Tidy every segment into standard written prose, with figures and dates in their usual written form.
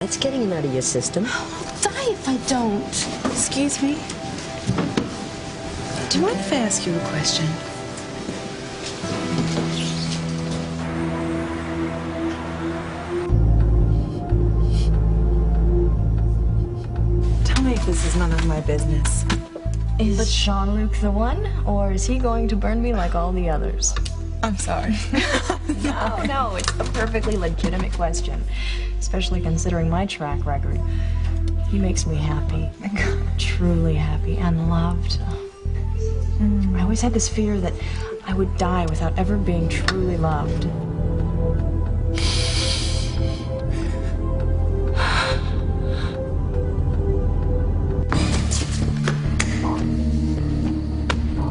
It's getting him out of your system. I'll die if I don't. Excuse me? Do you mind if I ask you a question? Tell me if this is none of my business. Is Jean-Luc the one, or is he going to burn me like all the others? I'm sorry. No, it's a perfectly legitimate question, especially considering my track record. He makes me happy, truly happy and loved. I always had this fear that I would die without ever being truly loved.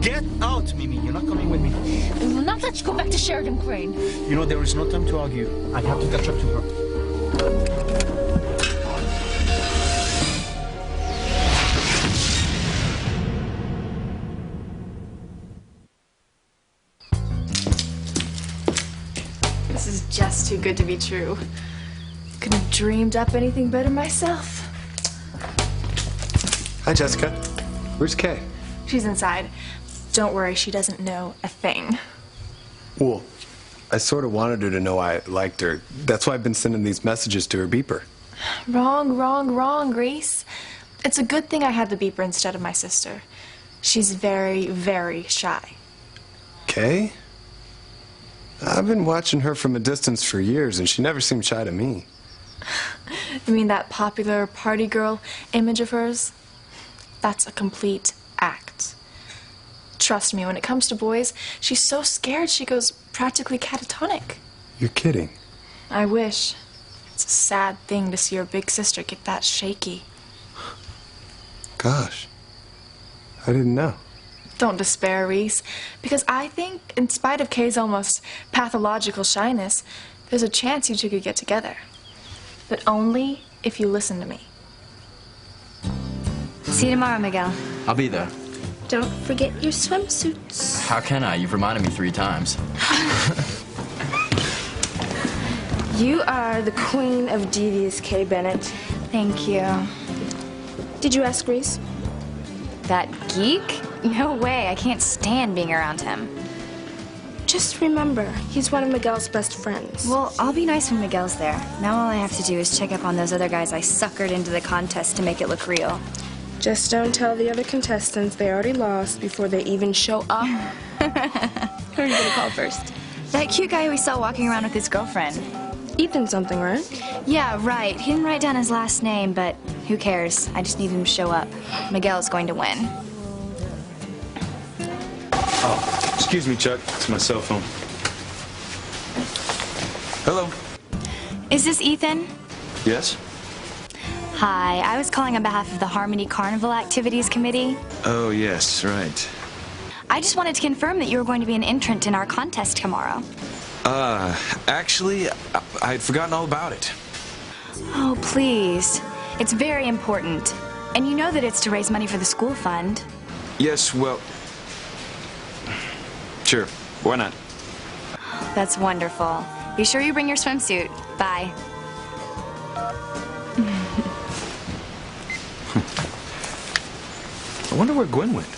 Get out, Mimi. You're not coming with me. I will not let you go back to Sheridan Crane. You know, there is no time to argue. I have to catch up to her. This is just too good to be true. Couldn't have dreamed up anything better myself. Hi, Jessica. Where's Kay? She's inside. Don't worry, she doesn't know a thing. Well, I sort of wanted her to know I liked her. That's why I've been sending these messages to her beeper. Wrong, Grace. It's a good thing I had the beeper instead of my sister. She's very, very shy. Kay? I've been watching her from a distance for years, and she never seemed shy to me. You mean that popular party girl image of hers? That's a complete act. Trust me, when it comes to boys, she's so scared she goes practically catatonic. You're kidding. I wish. It's a sad thing to see your big sister get that shaky. Gosh. I didn't know. Don't despair, Reese, because I think, in spite of Kay's almost pathological shyness, there's a chance you two could get together. But only if you listen to me. See you tomorrow, Miguel. I'll be there. Don't forget your swimsuits. How can I? You've reminded me 3 times. You are the queen of devious, Kay Bennett. Thank you. Did you ask Reese? That geek? No way. I can't stand being around him. Just remember, he's one of Miguel's best friends. Well, I'll be nice when Miguel's there. Now all I have to do is check up on those other guys I suckered into the contest to make it look real. Just don't tell the other contestants they already lost before they even show up. Who are you gonna call first? That cute guy we saw walking around with his girlfriend. Ethan something, right? Yeah, right. He didn't write down his last name, but who cares? I just need him to show up. Miguel's going to win. Oh, excuse me, Chuck. It's my cell phone. Hello. Is this Ethan? Yes? Hi, I was calling on behalf of the Harmony Carnival Activities Committee. Oh, yes, right. I just wanted to confirm that you were going to be an entrant in our contest tomorrow. Actually, I had forgotten all about it. Oh, please. It's very important. And you know that it's to raise money for the school fund. Yes, well... Sure, why not? That's wonderful. Be sure you bring your swimsuit. Bye. I wonder where Gwen went.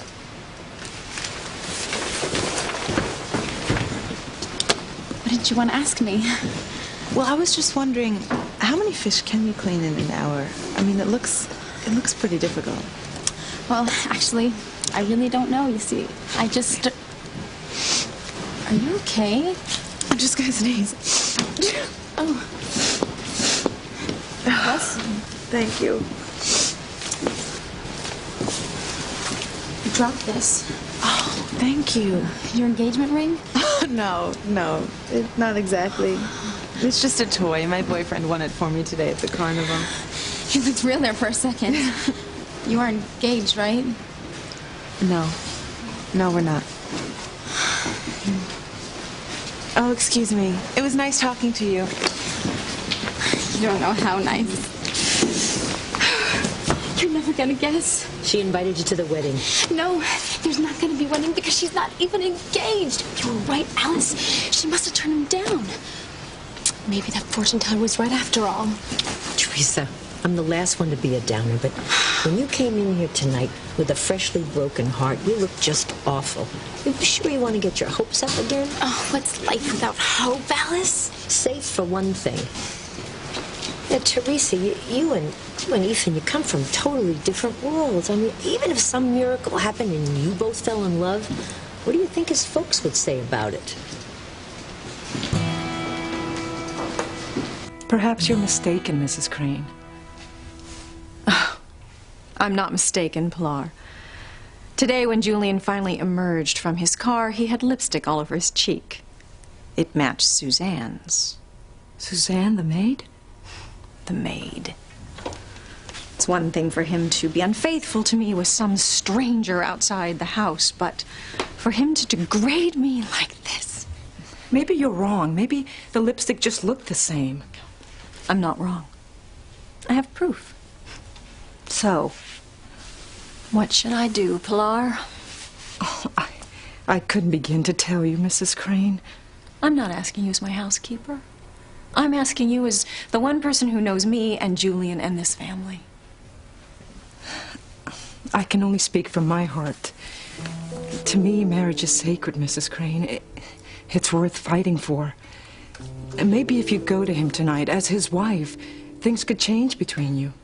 What did you want to ask me? Well, I was just wondering, how many fish can you clean in an hour? I mean, it looks pretty difficult. Well, actually, I really don't know, you see. I just... Are you okay? I'm just gonna sneeze. Oh. Bless you. Thank you. You dropped this. Oh, thank you. Your engagement ring? No, not exactly. It's just a toy. My boyfriend won it for me today at the carnival. You looked real there for a second. You are engaged, right? No, we're not. Oh, excuse me. It was nice talking to you. You don't know how nice. You're never gonna guess. She invited you to the wedding. No, there's not gonna be a wedding because she's not even engaged. You were right, Alice. She must have turned him down. Maybe that fortune teller was right after all. Teresa, I'm the last one to be a downer, but when you came in here tonight with a freshly broken heart, you looked just awful. You sure you want to get your hopes up again? Oh, what's life without hope, Alice? Safe for one thing. Yeah, Teresa, you and Ethan, you come from totally different worlds. I mean, even if some miracle happened and you both fell in love, what do you think his folks would say about it? Perhaps you're mistaken, Mrs. Crane. Oh, I'm not mistaken, Pilar. Today, when Julian finally emerged from his car, he had lipstick all over his cheek. It matched Suzanne's. Suzanne, the maid? The maid. It's one thing for him to be unfaithful to me with some stranger outside the house, but for him to degrade me like this... Maybe you're wrong. Maybe the lipstick just looked the same. I'm not wrong. I have proof. So, what should I do, Pilar? Oh, I couldn't begin to tell you, Mrs. Crane. I'm not asking you as my housekeeper. I'm asking you as the one person who knows me and Julian and this family. I can only speak from my heart. To me, marriage is sacred, Mrs. Crane. It's worth fighting for. And maybe if you go to him tonight as his wife, things could change between you.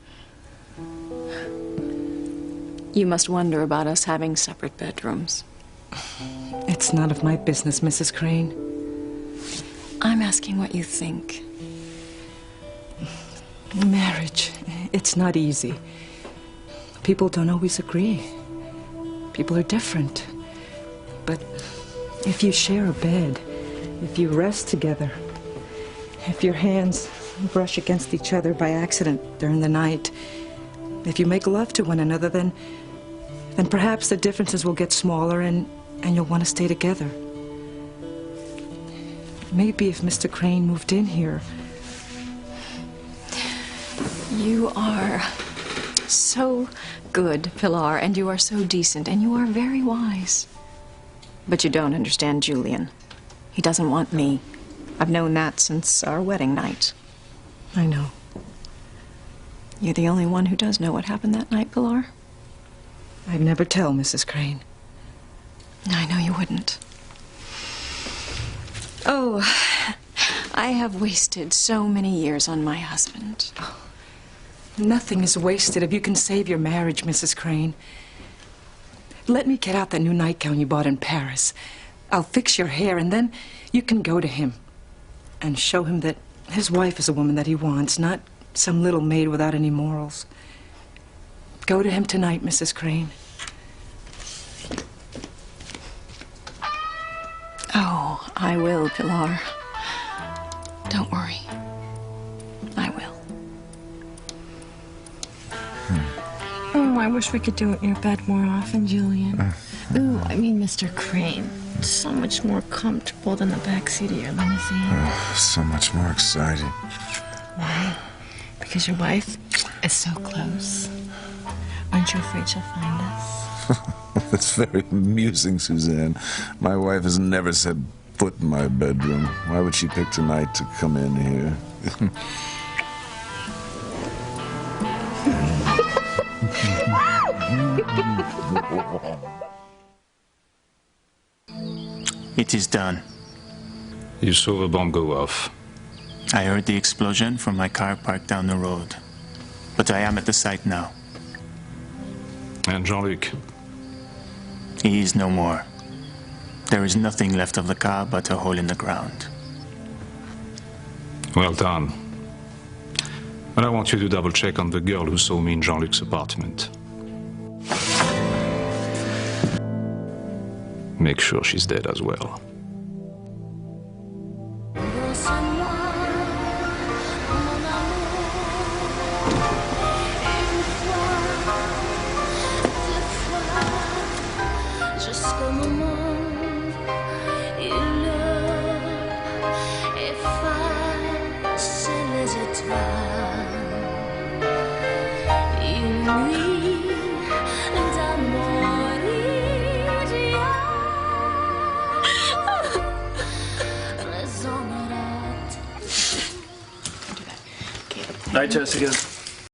You must wonder about us having separate bedrooms. It's none of my business, Mrs. Crane. I'm asking what you think. Marriage, it's not easy. People don't always agree. People are different. But if you share a bed, if you rest together, if your hands brush against each other by accident during the night, if you make love to one another, then perhaps the differences will get smaller and you'll want to stay together. Maybe if Mr. Crane moved in here. You are so good, Pilar, and you are so decent, and you are very wise. But you don't understand Julian. He doesn't want me. I've known that since our wedding night. I know. You're the only one who does know what happened that night, Pilar. I'd never tell, Mrs. Crane. I know you wouldn't. Oh, I have wasted so many years on my husband. Oh, nothing is wasted if you can save your marriage, Mrs. Crane. Let me get out that new nightgown you bought in Paris. I'll fix your hair, and then you can go to him and show him that his wife is a woman that he wants, not some little maid without any morals. Go to him tonight, Mrs. Crane. Oh, I will, Pilar. Don't worry. I will. Oh, I wish we could do it in your bed more often, Julian. Ooh, I mean, Mr. Crane. So much more comfortable than the backseat of your limousine. Oh, so much more exciting. Why? Because your wife is so close. Aren't you afraid she'll find us? That's very amusing, Suzanne. My wife has never set foot in my bedroom. Why would she pick tonight to come in here? It is done. You saw the bomb go off. I heard the explosion from my car parked down the road. But I am at the site now. And Jean-Luc? He is no more. There is nothing left of the car but a hole in the ground. Well done. But I want you to double check on the girl who saw me in Jean-Luc's apartment. Make sure she's dead as well. Hi, Jessica.